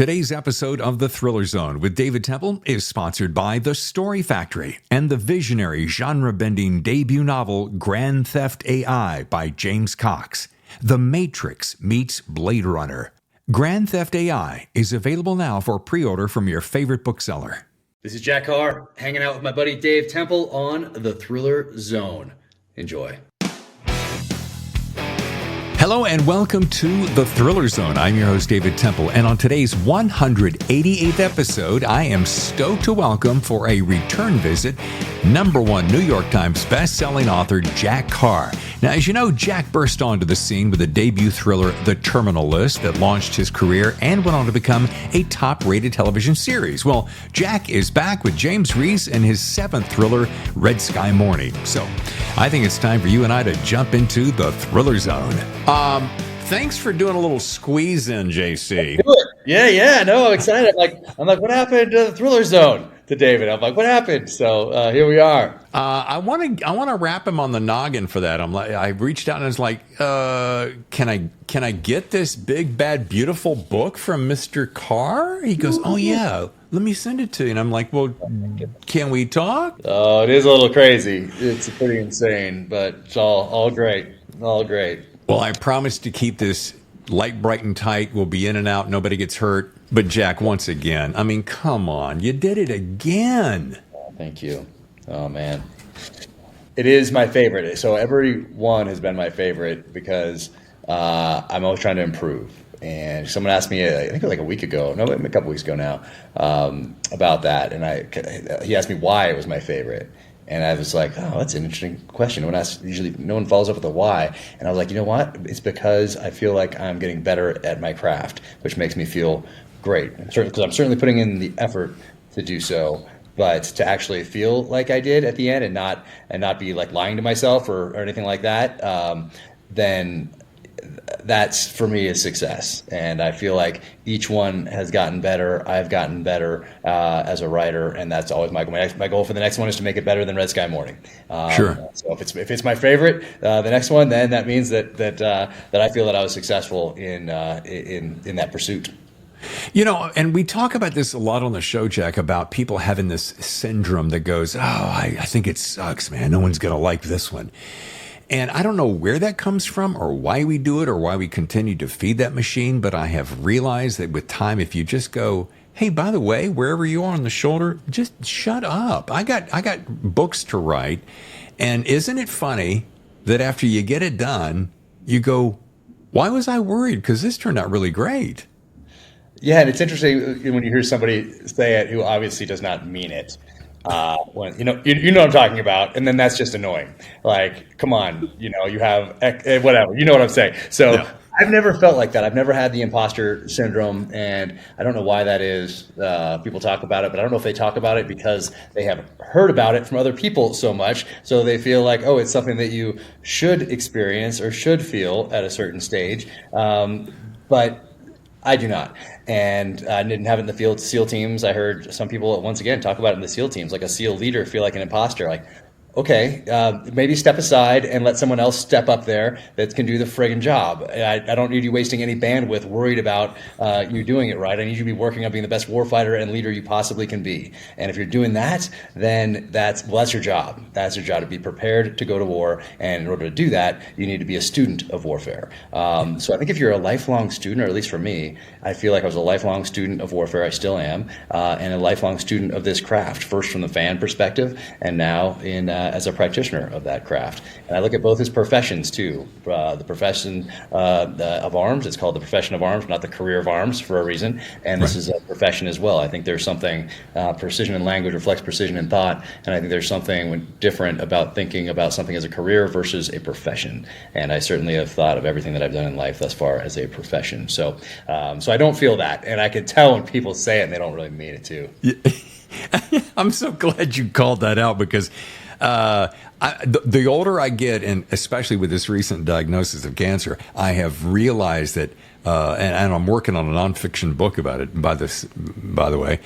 Today's episode of The Thriller Zone with David Temple is sponsored by The Story Factory and the visionary genre-bending debut novel Grand Theft AI by James Cox. The Matrix meets Blade Runner. Grand Theft AI is available now for pre-order from your favorite bookseller. This is Jack Carr, hanging out with my buddy Dave Temple on The Thriller Zone. Enjoy. Hello and welcome to The Thriller Zone. I'm your host, David Temple, and on today's 188th episode, I am stoked to welcome for a return visit, #1 New York Times best-selling author Jack Carr. Now, as you know, Jack burst onto the scene with the debut thriller The Terminal List that launched his career and went on to become a top-rated television series. Well, Jack is back with James Reese and his 7th thriller, Red Sky Mourning. So, I think it's time for you and I to jump into The Thriller Zone. Thanks for doing a little squeeze in, JC. Yeah, no, I'm excited. I'm like, what happened to The Thriller Zone to David? I'm like, what happened? So here we are. I want to wrap him on the noggin for that. I reached out and I was like, can I get this big, bad, beautiful book from Mr. Carr? He goes, oh yeah, let me send it to you. And I'm like, well, can we talk? Oh, it is a little crazy. It's pretty insane, but it's all great. All great. Well, I promise to keep this light, bright, and tight. We'll be in and out. Nobody gets hurt. But Jack, once again, I mean, come on. You did it again. Oh, thank you. Oh, man. It is my favorite. So every one has been my favorite because I'm always trying to improve. And someone asked me, I think it was like a week ago, no, a couple weeks ago now, about that. And he asked me why it was my favorite. And I was like, oh, that's an interesting question. Usually no one follows up with a why. And I was like, you know what? It's because I feel like I'm getting better at my craft, which makes me feel great. Because I'm certainly putting in the effort to do so. But to actually feel like I did at the end and not be like lying to myself or anything like that, then that's for me a success. And I feel like each one has gotten better. I've gotten better as a writer, and that's always my goal. My goal for the next one is to make it better than Red Sky Mourning. Sure. So if it's my favorite, the next one, then that means that I feel that I was successful in that pursuit. You know, and we talk about this a lot on the show, Jack, about people having this syndrome that goes, I think it sucks, man. No one's going to like this one. And I don't know where that comes from or why we do it or why we continue to feed that machine. But I have realized that with time, if you just go, hey, by the way, wherever you are on the shoulder, just shut up. I got books to write. And isn't it funny that after you get it done, you go, why was I worried? Because this turned out really great. Yeah, and it's interesting when you hear somebody say it who obviously does not mean it. When you know what I'm talking about, and then that's just annoying. Like, come on, you have whatever. You know what I'm saying? So yeah. I've never felt like that. I've never had the imposter syndrome, and I don't know why that is. People talk about it, but I don't know if they talk about it because they have heard about it from other people so much, so they feel like, oh, it's something that you should experience or should feel at a certain stage. But I do not. And I didn't have it in the field SEAL teams. I heard some people, once again, talk about it in the SEAL teams, like a SEAL leader feel like an imposter. Like, okay, maybe step aside and let someone else step up there that can do the friggin' job. I don't need you wasting any bandwidth worried about you doing it right. I need you to be working on being the best warfighter and leader you possibly can be. And if you're doing that, then that's your job. That's your job, to be prepared to go to war. And in order to do that, you need to be a student of warfare. So I think if you're a lifelong student, or at least for me, I feel like I was a lifelong student of warfare. I still am, and a lifelong student of this craft, first from the fan perspective, and now as a practitioner of that craft. And I look at both as professions too. The profession of arms, it's called the profession of arms, not the career of arms, for a reason. And this is a profession as well. I think there's something, precision in language reflects precision in thought. And I think there's something different about thinking about something as a career versus a profession. And I certainly have thought of everything that I've done in life thus far as a profession. So I don't feel that. And I can tell when people say it and they don't really mean it too. I'm so glad you called that out, because the older I get, and especially with this recent diagnosis of cancer, I have realized that, and I'm working on a nonfiction book about it, by the way,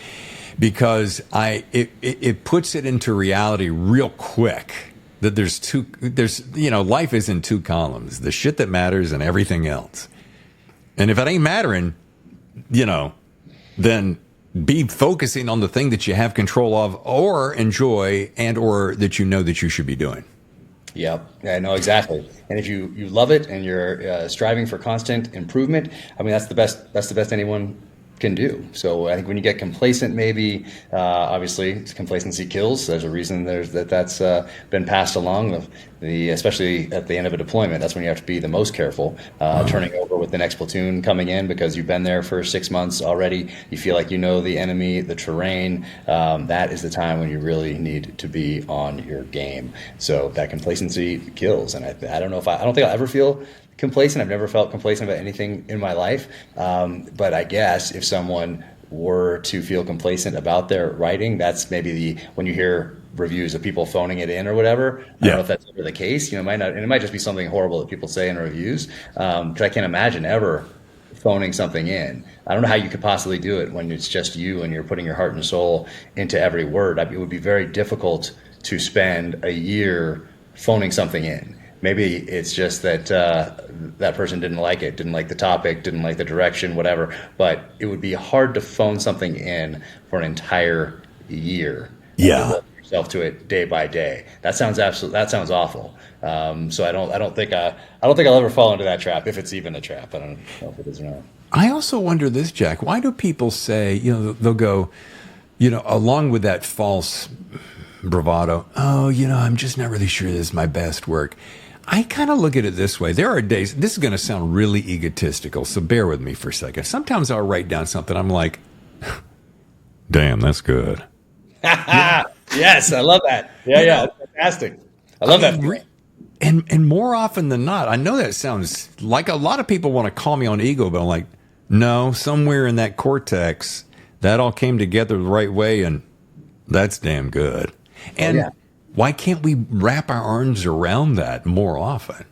because it puts it into reality real quick. That life is in two columns: the shit that matters and everything else. And if it ain't mattering, then be focusing on the thing that you have control of or enjoy and or that you know that you should be doing. Yep. Yeah, no, exactly. And if you love it and you're striving for constant improvement, I mean, that's the best anyone can do. So I think when you get complacent, maybe obviously complacency kills. There's a reason that's been passed along. Especially at the end of a deployment, that's when you have to be the most careful. Turning over with the next platoon coming in because you've been there for 6 months already. You feel like you know the enemy, the terrain. That is the time when you really need to be on your game. So that complacency kills. And I don't think I'll ever feel complacent. I've never felt complacent about anything in my life. But I guess if someone were to feel complacent about their writing, that's maybe when you hear reviews of people phoning it in or whatever. I don't know if that's ever the case. It might not, and it might just be something horrible that people say in reviews. Because I can't imagine ever phoning something in. I don't know how you could possibly do it when it's just you and you're putting your heart and soul into every word. It would be very difficult to spend a year phoning something in. Maybe it's just that that person didn't like it, didn't like the topic, didn't like the direction, whatever. But it would be hard to phone something in for an entire year. Yeah. Yourself to it day by day. That sounds awful. So I don't think I'll ever fall into that trap, if it's even a trap. I don't know if it is or not. I also wonder this, Jack. Why do people say, they'll go, along with that false bravado, I'm just not really sure this is my best work. I kind of look at it this way. There are days, this is going to sound really egotistical, so bear with me for a second. Sometimes I'll write down something, I'm like, damn, that's good. Yes, I love that. Yeah, fantastic. I love that. And more often than not, I know that sounds like a lot of people want to call me on ego, but I'm like, no, somewhere in that cortex, that all came together the right way, and that's damn good. And why can't we wrap our arms around that more often?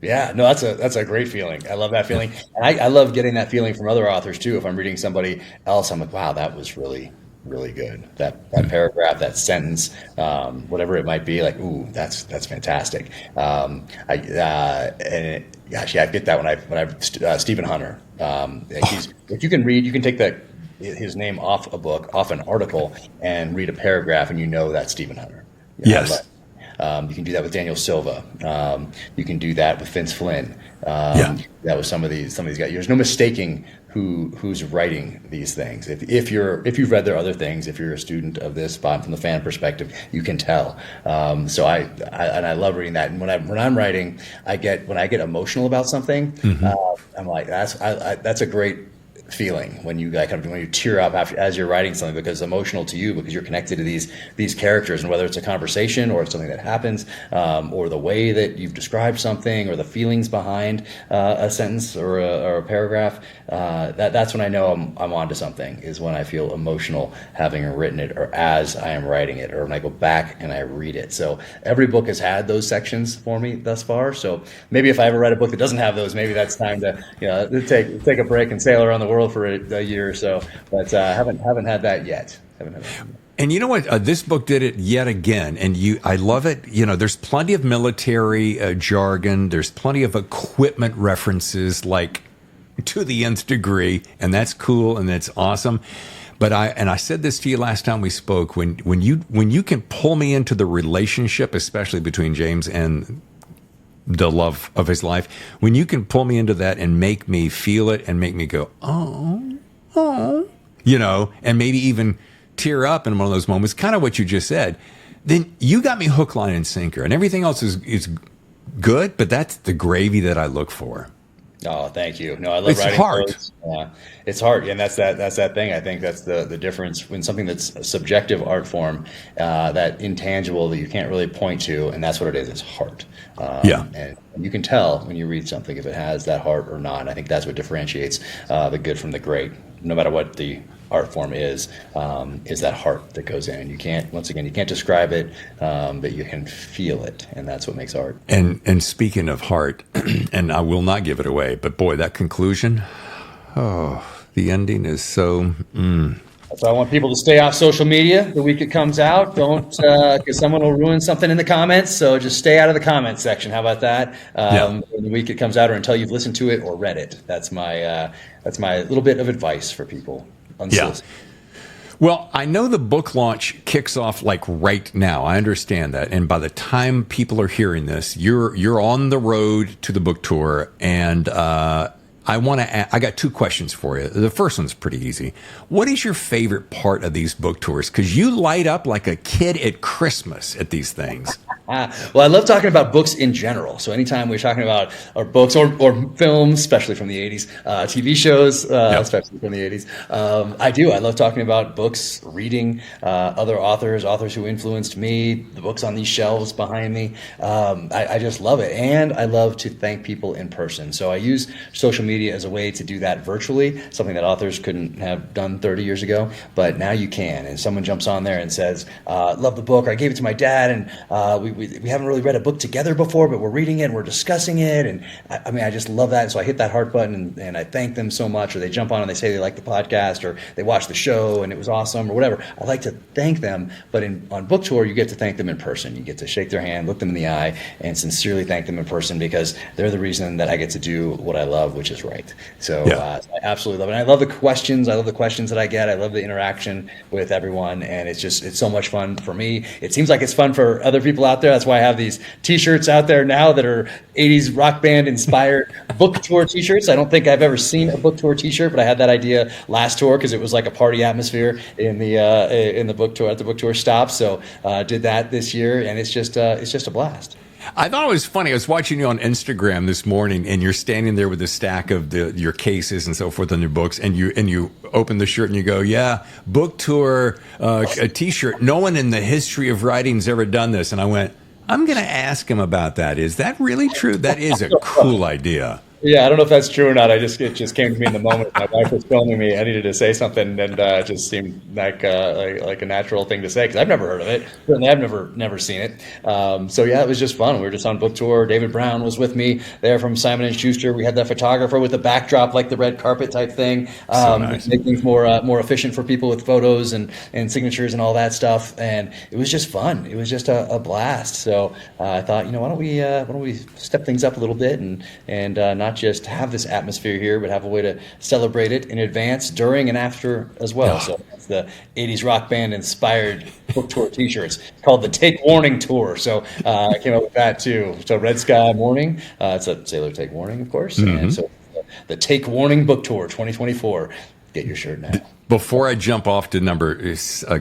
Yeah, no, that's a great feeling. I love that feeling. And I love getting that feeling from other authors too. If I'm reading somebody else, I'm like, wow, that was really, really good. That paragraph, that sentence, whatever it might be, like, ooh, that's fantastic. I get that when I Stephen Hunter. If you can read, you can take his name off a book, off an article, and read a paragraph, and that's Stephen Hunter. Yes. You can do that with Daniel Silva. You can do that with Vince Flynn. That was some of these guys. There's no mistaking who's writing these things. If you've read their other things, if you're a student of this from the fan perspective, you can tell. So I love reading that. And when I'm writing, when I get emotional about something, I'm like, that's a great feeling when you tear up as you're writing something, because it's emotional to you, because you're connected to these characters, and whether it's a conversation or it's something that happens, or the way that you've described something, or the feelings behind a sentence or a paragraph, that's when I know I'm onto something, is when I feel emotional having written it, or as I am writing it, or when I go back and I read it. So every book has had those sections for me thus far. So maybe if I ever write a book that doesn't have those, maybe that's time to take a break and sail around the world for a year or so, but haven't had that yet. And you know what? This book did it yet again, and I love it. There's plenty of military jargon. There's plenty of equipment references, like to the nth degree, and that's cool and that's awesome. But I said this to you last time we spoke. When you can pull me into the relationship, especially between James and the love of his life, when you can pull me into that and make me feel it and make me go, oh, and maybe even tear up in one of those moments, kind of what you just said, then you got me hook, line, and sinker. And everything else is good, but that's the gravy that I look for. Oh, thank you. No, I love writing. It's hard. It's hard, and that's that thing. I think that's the difference when something that's a subjective art form, that intangible that you can't really point to, and that's what it is. It's heart. And you can tell when you read something if it has that heart or not. And I think that's what differentiates the good from the great, no matter what the art form is that heart that goes in. You can't describe it, but you can feel it, and that's what makes art. And speaking of heart, and I will not give it away, but boy, that conclusion, the ending is so. So I want people to stay off social media the week it comes out. Don't, because someone will ruin something in the comments. So just stay out of the comments section. How about that? The week it comes out, or until you've listened to it or read it. That's my little bit of advice for people. unsolicited. Yeah. Well, I know the book launch kicks off like right now. I understand that. And by the time people are hearing this, you're on the road to the book tour. And I got two questions for you. The first one's pretty easy. What is your favorite part of these book tours? Because you light up like a kid at Christmas at these things. Well, I love talking about books in general. So anytime we're talking about our books or films, especially from the 80s, TV shows, especially from the 80s, I do. I love talking about books, reading other authors who influenced me, the books on these shelves behind me. I just love it. And I love to thank people in person. So I use social media as a way to do that virtually, something that authors couldn't have done 30 years ago. But now you can. And someone jumps on there and says, love the book, or I gave it to my dad, and we haven't really read a book together before, but we're reading it and we're discussing it. And I just love that. And so I hit that heart button and I thank them so much, or they jump on and they say they like the podcast, or they watch the show and it was awesome, or whatever. I like to thank them. But on book tour, you get to thank them in person. You get to shake their hand, look them in the eye, and sincerely thank them in person, because they're the reason that I get to do what I love, which is write. So I absolutely love it. And I love the questions. I love the questions that I get. I love the interaction with everyone. And it's so much fun for me. It seems like it's fun for other people out there. That's why I have these T-shirts out there now that are 80s rock band inspired book tour T-shirts. I don't think I've ever seen a book tour T-shirt, but I had that idea last tour because it was like a party atmosphere in the book tour at the book tour stop. So did that this year, and it's just a blast. I thought it was funny. I was watching you on Instagram this morning, and you're standing there with a stack of your cases and so forth on your books, and you open the shirt and you go, "Yeah, book tour, a T-shirt. No one in the history of writing's ever done this." And I went, "I'm going to ask him about that. Is that really true? That is a cool idea." Yeah, I don't know if that's true or not. It just came to me in the moment. My wife was filming me. I needed to say something, and it just seemed like a natural thing to say, because I've never heard of it. Certainly, I've never seen it. So yeah, it was just fun. We were just on book tour. David Brown was with me there from Simon & Schuster. We had the photographer with the backdrop, like the red carpet type thing, so nice. Make things more efficient for people with photos and signatures and all that stuff. And it was just fun. It was just a blast. So I thought, why don't we step things up a little bit and not just have this atmosphere here, but have a way to celebrate it in advance, during, and after as well. So that's the 80s rock band inspired book tour T-shirts called the Take Warning Tour. So I came up with that too. So Red Sky Mourning, it's a sailor take warning, of course. Mm-hmm. And so the Take Warning Book Tour 2024. Get your shirt now. Before I jump off to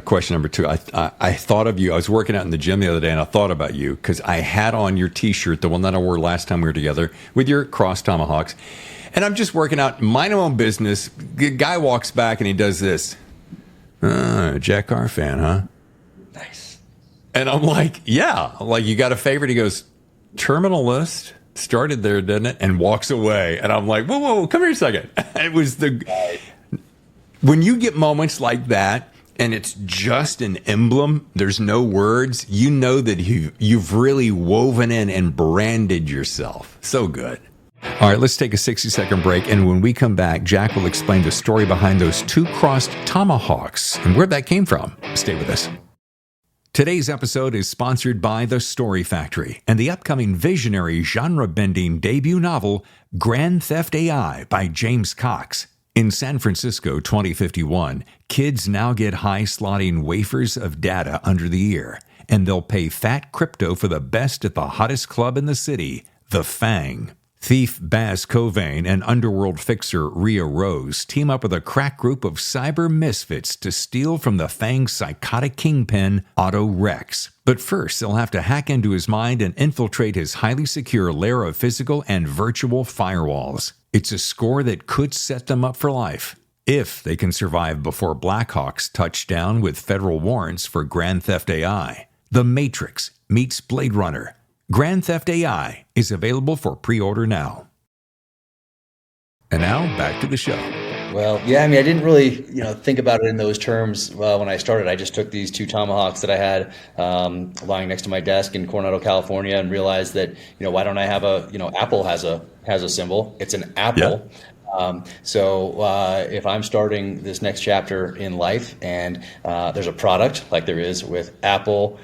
question number two, I thought of you. I was working out in the gym the other day, and I thought about you because I had on your T-shirt, the one that I wore last time we were together, with your crossed tomahawks. And I'm just working out, mind my own business. The guy walks back and he does this. Jack Carr fan, huh? Nice. And I'm like, yeah. I'm like, you got a favorite? He goes, Terminal List. Started there, didn't it? And walks away. And I'm like, whoa, come here a second. It was when you get moments like that, and it's just an emblem, there's no words, you know that you've really woven in and branded yourself. So good. All right, let's take a 60-second break, and when we come back, Jack will explain the story behind those two crossed tomahawks and where that came from. Stay with us. Today's episode is sponsored by The Story Factory and the upcoming visionary genre-bending debut novel, Grand Theft AI by James Cox. In San Francisco 2051, kids now get high-slotting wafers of data under the ear, and they'll pay fat crypto for the best at the hottest club in the city, The Fang. Thief Baz Covain and underworld fixer Rhea Rose team up with a crack group of cyber misfits to steal from the Fang's psychotic kingpin, Otto Rex. But first, they'll have to hack into his mind and infiltrate his highly secure layer of physical and virtual firewalls. It's a score that could set them up for life, if they can survive before Blackhawks touch down with federal warrants for Grand Theft AI. The Matrix meets Blade Runner. Grand Theft AI is available for pre-order now. And now, back to the show. Well, yeah, I didn't really, think about it in those terms when I started. I just took these two tomahawks that I had lying next to my desk in Coronado, California, and realized that, why don't I have Apple has a symbol. It's an apple. If I'm starting this next chapter in life and there's a product like there is with Apple,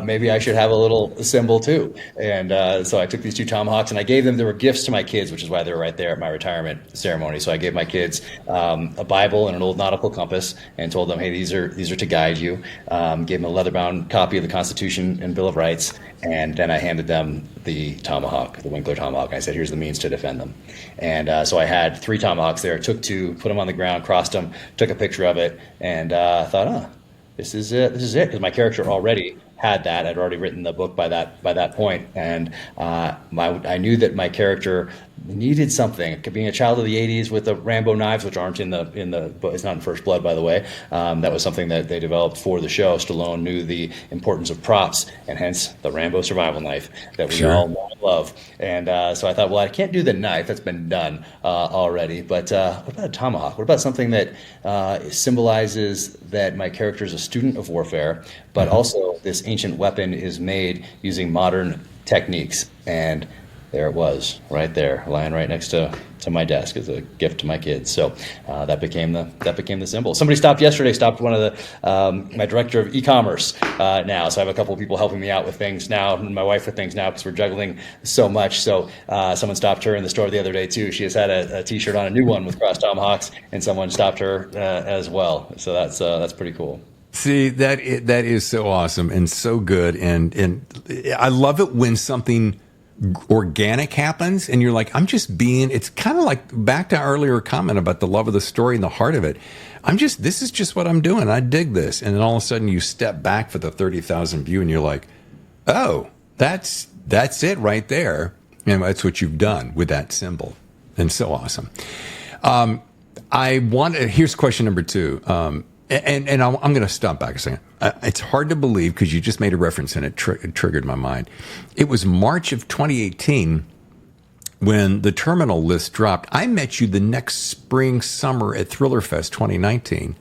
maybe I should have a little symbol too. And so I took these two tomahawks and I gave them, they were gifts to my kids, which is why they were right there at my retirement ceremony. So I gave my kids a Bible and an old nautical compass and told them, hey, these are to guide you. Gave them a leather-bound copy of the Constitution and Bill of Rights. And then I handed them the tomahawk, the Winkler tomahawk. And I said, here's the means to defend them. And so I had 3 tomahawks there. Took 2, put them on the ground, crossed them, took a picture of it, and thought, this is it. Because my character already had that. I'd already written the book by that point, and I knew that my character needed something. Being a child of the '80s with the Rambo knives, which aren't in the book, it's not in First Blood, by the way. That was something that they developed for the show. Stallone knew the importance of props, and hence the Rambo survival knife that we all know and love. And so I thought, well, I can't do the knife. That's been done already. But what about a tomahawk? What about something that symbolizes that my character is a student of warfare, but also this ancient weapon is made using modern techniques? And there it was, right there, lying right next to my desk as a gift to my kids. So that became the symbol. Somebody stopped one of the my director of e-commerce now. So I have a couple of people helping me out with things now, and my wife with things now because we're juggling so much. So someone stopped her in the store the other day too. She has had a T-shirt on, a new one with crossed tomahawks, and someone stopped her as well. So that's pretty cool. See, that is so awesome and so good, and I love it when something organic happens and you're like, it's kind of like back to our earlier comment about the love of the story and the heart of it. This is just what I'm doing. I dig this. And then all of a sudden you step back for the 30,000 view and you're like, oh, that's it right there. And that's what you've done with that symbol. And so awesome. Here's question number 2. And I'm going to stop back a second. It's hard to believe because you just made a reference and it triggered my mind. It was March of 2018 when the terminal list dropped. I met you the next summer at Thriller Fest 2019.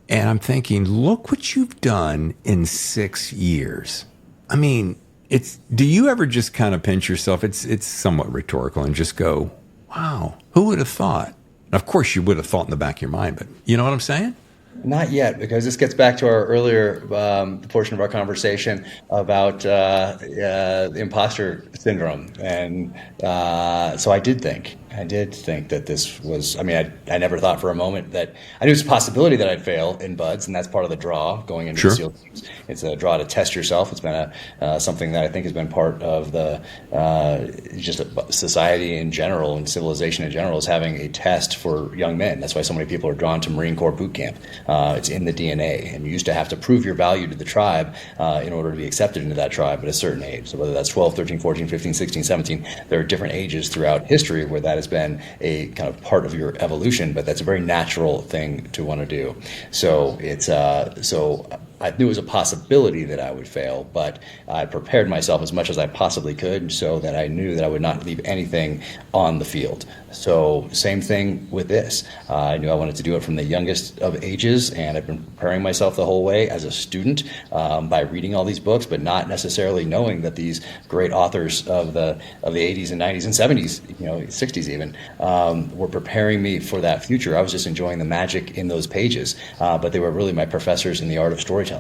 And I'm thinking, look what you've done in 6 years. I mean, do you ever just kind of pinch yourself? It's somewhat rhetorical and just go, wow, who would have thought? Of course you would have thought in the back of your mind, but you know what I'm saying? Not yet, because this gets back to our earlier portion of our conversation about the imposter syndrome. And so I did think that this was, I never thought for a moment that, I knew it's a possibility that I'd fail in BUD/S, and that's part of the draw going into the SEAL teams. It's a draw to test yourself. It's been something that I think has been part of the just society in general and civilization in general, is having a test for young men. That's why so many people are drawn to Marine Corps boot camp. It's in the DNA, and you used to have to prove your value to the tribe in order to be accepted into that tribe at a certain age. So whether that's 12, 13, 14, 15, 16, 17, there are different ages throughout history where that has been a kind of part of your evolution, but that's a very natural thing to want to do. So I knew it was a possibility that I would fail, but I prepared myself as much as I possibly could so that I knew that I would not leave anything on the field. So same thing with this. I knew I wanted to do it from the youngest of ages, and I've been preparing myself the whole way as a student by reading all these books, but not necessarily knowing that these great authors of the 80s and 90s and 70s, 60s even, were preparing me for that future. I was just enjoying the magic in those pages, but they were really my professors in the art of storytelling.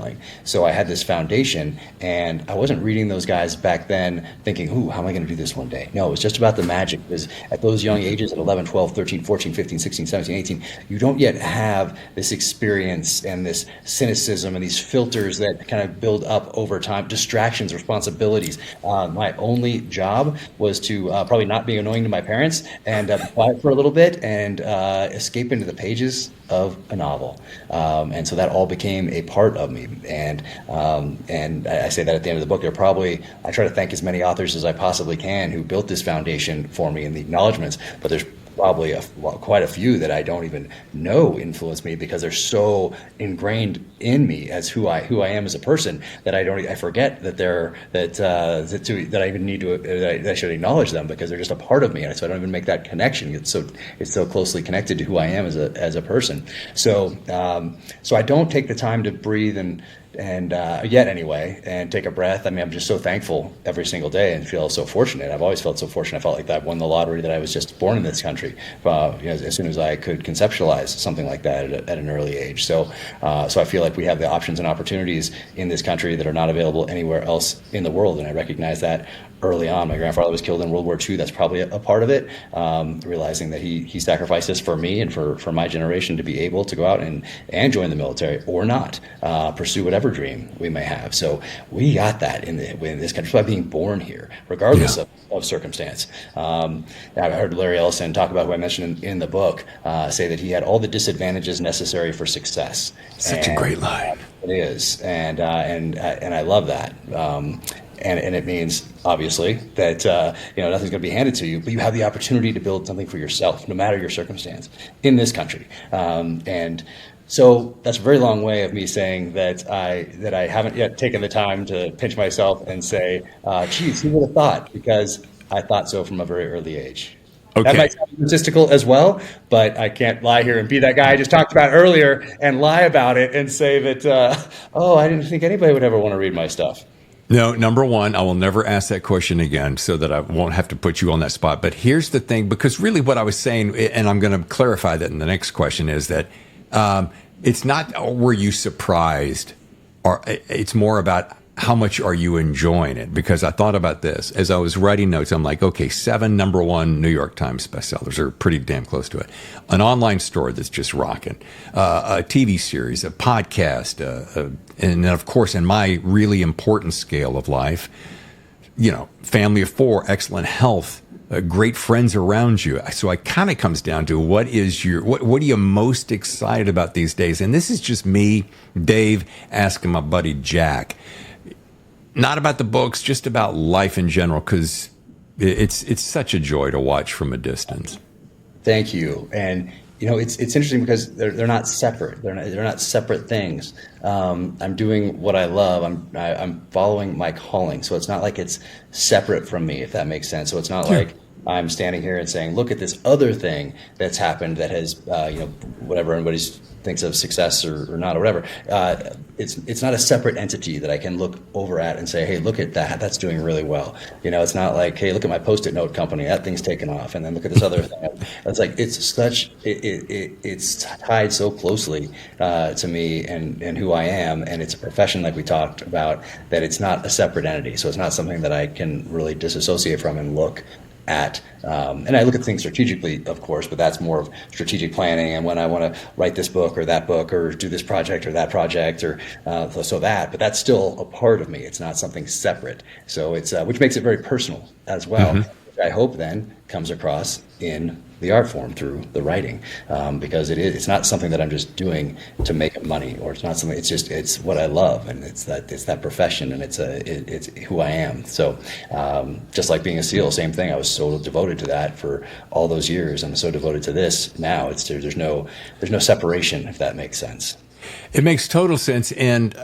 So I had this foundation, and I wasn't reading those guys back then thinking, how am I going to do this one day? No, it was just about the magic, because at those young ages, at 11, 12, 13, 14, 15, 16, 17, 18, you don't yet have this experience and this cynicism and these filters that kind of build up over time, distractions, responsibilities. My only job was to probably not be annoying to my parents and be quiet for a little bit and escape into the pages of a novel. And so that all became a part of me. And I say that at the end of the book. I try to thank as many authors as I possibly can who built this foundation for me and the acknowledgments, but there's probably quite a few that I don't even know influenced me because they're so ingrained in me as who I am as a person that I forget that I even need to that I should acknowledge them because they're just a part of me, and so I don't even make that connection. It's so closely connected to who I am as a person. So I don't take the time to breathe and yet anyway, and take a breath. I mean, I'm just so thankful every single day and feel so fortunate. I've always felt so fortunate. I felt like that I won the lottery, that I was just born in this country, as soon as I could conceptualize something like that at an early age. So I feel like we have the options and opportunities in this country that are not available anywhere else in the world, and I recognize that early on. My grandfather was killed in World War II. That's probably a part of it. Realizing that he sacrificed this for me and for my generation to be able to go out and join the military or not, pursue whatever dream we may have. So we got that in this country by being born here, regardless of circumstance. I heard Larry Ellison talk about, who I mentioned in the book, say that he had all the disadvantages necessary for success. Such a great line. It is, and I love that. And it means, obviously, that nothing's going to be handed to you, but you have the opportunity to build something for yourself, no matter your circumstance, in this country. And so that's a very long way of me saying that I haven't yet taken the time to pinch myself and say, geez, who would have thought? Because I thought so from a very early age. Okay. That might sound statistical as well, but I can't lie here and be that guy I just talked about earlier and lie about it and say that, I didn't think anybody would ever want to read my stuff. No, number one, I will never ask that question again so that I won't have to put you on that spot. But here's the thing, because really what I was saying, and I'm going to clarify that in the next question, is that it's not were you surprised, or it's more about how much are you enjoying it? Because I thought about this as I was writing notes. I'm like, okay, 7 number one New York Times bestsellers are pretty damn close to it. An online store that's just rocking, a TV series, a podcast, and then of course, in my really important scale of life, family of 4, excellent health, great friends around you. So it kind of comes down to what are you most excited about these days? And this is just me, Dave, asking my buddy Jack. Not about the books, just about life in general, because it's such a joy to watch from a distance. Thank you. And it's interesting because they're not separate. They're not separate things. I'm doing what I love. I'm following my calling. So it's not like it's separate from me, if that makes sense. So it's not like I'm standing here and saying, look at this other thing that's happened that has, whatever everybody thinks of success or not or whatever. It's not a separate entity that I can look over at and say, hey, look at that. That's doing really well. It's not like, hey, look at my Post-it note company. That thing's taken off. And then look at this other thing. It's like it's tied so closely to me and who I am. And it's a profession, like we talked about, that it's not a separate entity. So it's not something that I can really disassociate from and look at. And I look at things strategically, of course, but that's more of strategic planning. And when I want to write this book or that book or do this project or that project or but that's still a part of me. It's not something separate. So it's which makes it very personal as well. Mm-hmm. Which I hope then comes across in the art form through the writing, because it's not something that I'm just doing to make money, or it's not something. It's what I love, and it's that profession, and it's who I am. So just like being a SEAL, same thing. I was so devoted to that for all those years. I'm so devoted to this now. There's no separation, if that makes sense. It makes total sense. And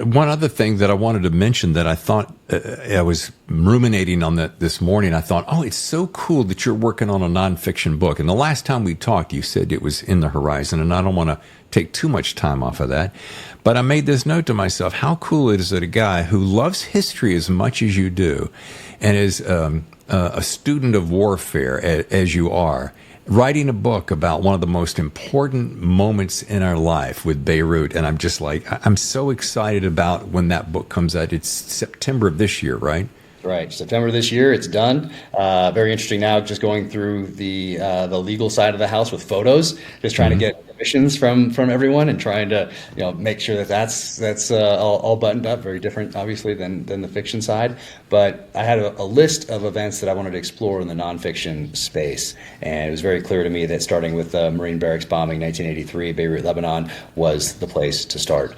one other thing that I wanted to mention that I thought I was ruminating on that this morning. I thought, it's so cool that you're working on a nonfiction book. And the last time we talked, you said it was in the horizon, and I don't want to take too much time off of that. But I made this note to myself: how cool is it a guy who loves history as much as you do, and is a student of warfare as you are, writing a book about one of the most important moments in our life with Beirut. And I'm just like, I'm so excited about when that book comes out. It's September of this year, right? Right. September this year, it's done. Very interesting now, just going through the legal side of the house with photos, just trying to get permissions from everyone and trying to make sure that's all buttoned up. Very different, obviously, than the fiction side. But I had a list of events that I wanted to explore in the nonfiction space, and it was very clear to me that starting with the Marine Barracks bombing, 1983, Beirut, Lebanon, was the place to start.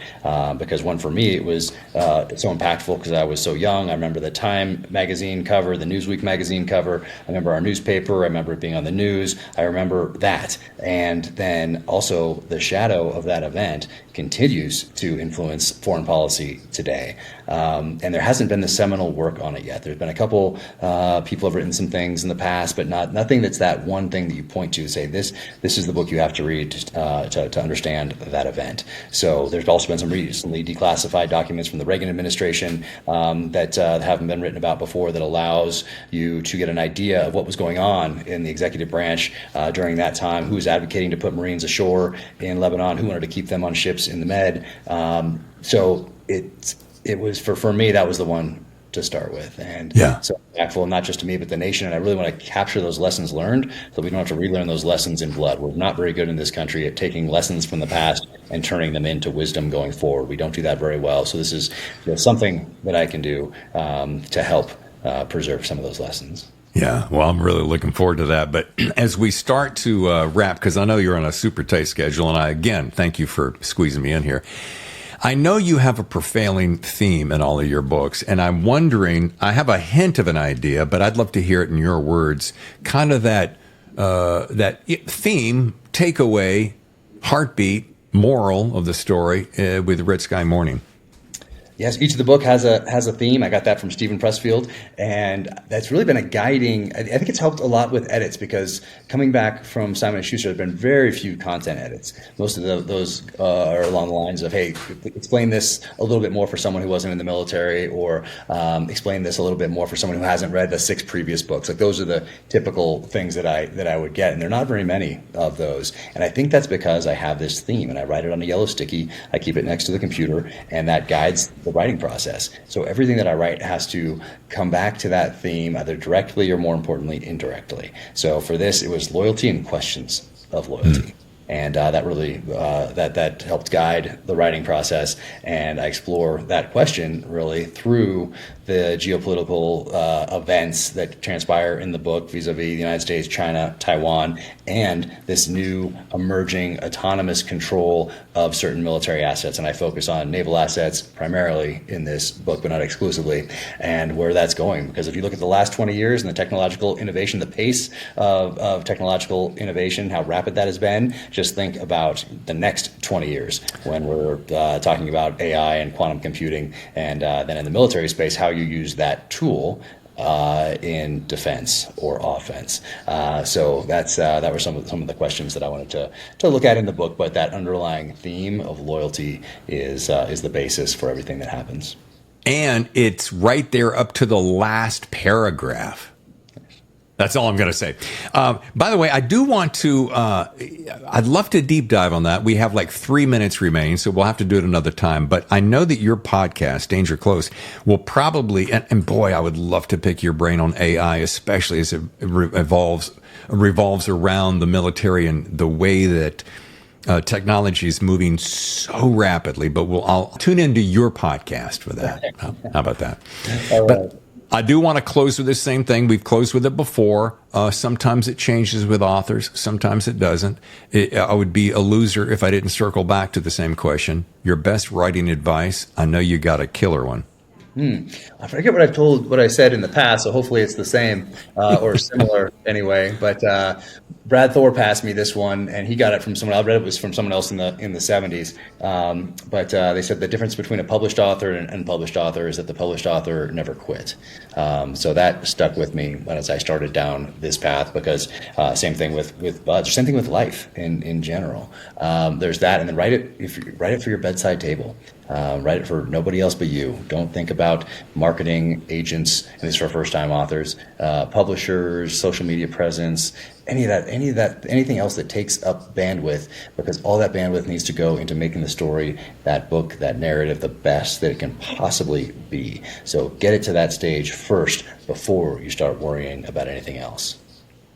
Because one, for me, it was so impactful because I was so young. I remember the Time magazine cover, the Newsweek magazine cover. I remember our newspaper. I remember it being on the news. I remember that, and then also also the shadow of that event continues to influence foreign policy today. And there hasn't been the seminal work on it yet. There's been a couple people have written some things in the past, but nothing that's that one thing that you point to say this is the book you have to read to understand that event. So there's also been some recently declassified documents from the Reagan administration that haven't been written about before that allows you to get an idea of what was going on in the executive branch during that time, who was advocating to put Marines ashore in Lebanon, who wanted to keep them on ships in the Med. So it was for me, that was the one to start with. And so impactful, not just to me, but the nation. And I really want to capture those lessons learned so we don't have to relearn those lessons in blood. We're not very good in this country at taking lessons from the past and turning them into wisdom going forward. We don't do that very well. So this is something that I can do to help preserve some of those lessons. Yeah, well, I'm really looking forward to that. But as we start to wrap, because I know you're on a super tight schedule, and I, again, thank you for squeezing me in here. I know you have a prevailing theme in all of your books, and I'm wondering, I have a hint of an idea, but I'd love to hear it in your words, kind of that theme, takeaway, heartbeat, moral of the story with Red Sky Mourning. Yes, each of the book has a theme. I got that from Stephen Pressfield, and that's really been a guiding. I think it's helped a lot with edits because coming back from Simon & Schuster, there have been very few content edits. Most of those are along the lines of, hey, explain this a little bit more for someone who wasn't in the military, or explain this a little bit more for someone who hasn't read the 6 previous books. Like those are the typical things that I would get, and there are not very many of those. And I think that's because I have this theme, and I write it on a yellow sticky. I keep it next to the computer, and that guides the writing process. So everything that I write has to come back to that theme, either directly or, more importantly, indirectly. So for this, it was loyalty and questions of loyalty. And that really that helped guide the writing process. And I explore that question really through the geopolitical events that transpire in the book vis-a-vis the United States, China, Taiwan, and this new emerging autonomous control of certain military assets. And I focus on naval assets primarily in this book, but not exclusively, and where that's going. Because if you look at the last 20 years and the technological innovation, the pace of technological innovation, how rapid that has been, just think about the next 20 years when we're talking about AI and quantum computing, and then in the military space, how you use that tool in defense or offense. So that were some of the questions that I wanted to look at in the book. But that underlying theme of loyalty is the basis for everything that happens. And it's right there up to the last paragraph. That's all I'm going to say. By the way, I do want to, I'd love to deep dive on that. We have like 3 minutes remaining, so we'll have to do it another time. But I know that your podcast, Danger Close, will probably, and boy, I would love to pick your brain on AI, especially as it revolves around the military and the way that technology is moving so rapidly. But I'll tune into your podcast for that. How about that? All right. I do want to close with the same thing. We've closed with it before. Sometimes it changes with authors. Sometimes it doesn't. I would be a loser if I didn't circle back to the same question. Your best writing advice. I know you got a killer one. I forget what I said in the past, so hopefully it's the same or similar anyway. But Brad Thor passed me this one, and he got it from someone. I read it was from someone else in the 70s. But they said the difference between a published author and an unpublished author is that the published author never quit. So that stuck with me as I started down this path, because same thing with Buds, same thing with life in general. There's that, and then write it for your bedside table. Write it for nobody else but you. Don't think about marketing agents, and this is for first-time authors, publishers, social media presence, anything else that takes up bandwidth, because all that bandwidth needs to go into making the story, that book, that narrative, the best that it can possibly be. So get it to that stage first before you start worrying about anything else.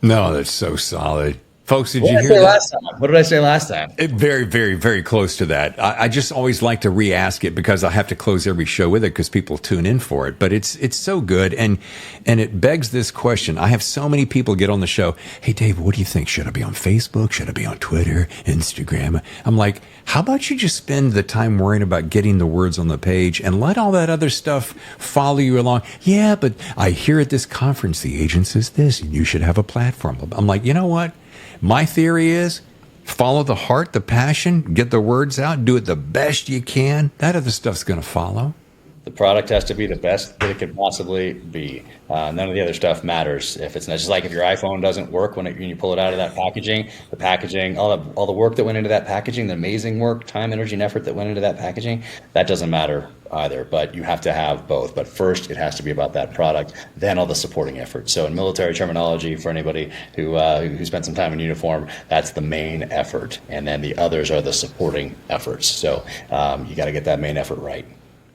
No, that's so solid. Folks, did you hear that? What did I say last time? Very, very, very close to that. I just always like to re-ask it because I have to close every show with it because people tune in for it. But it's so good, and it begs this question. I have so many people get on the show. Hey, Dave, what do you think? Should I be on Facebook? Should I be on Twitter, Instagram? I'm like, how about you just spend the time worrying about getting the words on the page and let all that other stuff follow you along? Yeah, but I hear at this conference the agent says this, and you should have a platform. I'm like, you know what? My theory is Follow the heart, the passion, get the words out, do it the best you can. That other stuff's going to follow. The product has to be the best that it could possibly be. None of the other stuff matters. If it's not, just like if your iPhone doesn't work when you pull it out of that packaging, the packaging, all the work that went into that packaging, the amazing work, time, energy, and effort that went into that packaging, that doesn't matter either. But you have to have both. But first, it has to be about that product, then all the supporting efforts. So in military terminology, for anybody who spent some time in uniform, that's the main effort, and then the others are the supporting efforts. So you got to get that main effort right.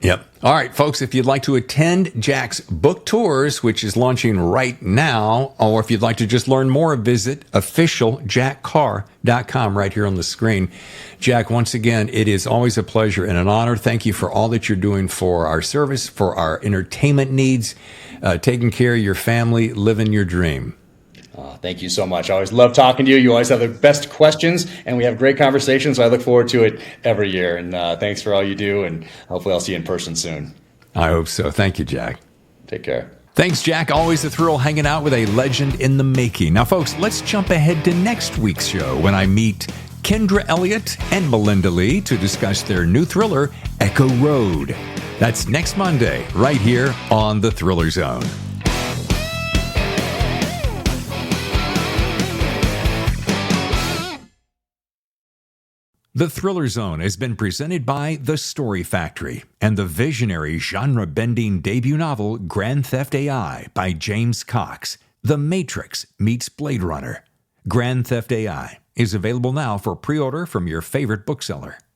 Yep. All right, folks, if you'd like to attend Jack's book tours, which is launching right now, or if you'd like to just learn more, visit officialjackcarr.com right here on the screen. Jack, once again, it is always a pleasure and an honor. Thank you for all that you're doing for our service, for our entertainment needs, taking care of your family, living your dream. Thank you so much. I always love talking to you. You always have the best questions, and we have great conversations. So I look forward to it every year. And thanks for all you do, and hopefully I'll see you in person soon. I hope so. Thank you, Jack. Take care. Thanks, Jack. Always a thrill hanging out with a legend in the making. Now, folks, let's jump ahead to next week's show when I meet Kendra Elliott and Melinda Lee to discuss their new thriller, Echo Road. That's next Monday, right here on The Thriller Zone. The Thriller Zone has been presented by The Story Factory and the visionary genre-bending debut novel Grand Theft AI by James Cox. The Matrix meets Blade Runner. Grand Theft AI is available now for pre-order from your favorite bookseller.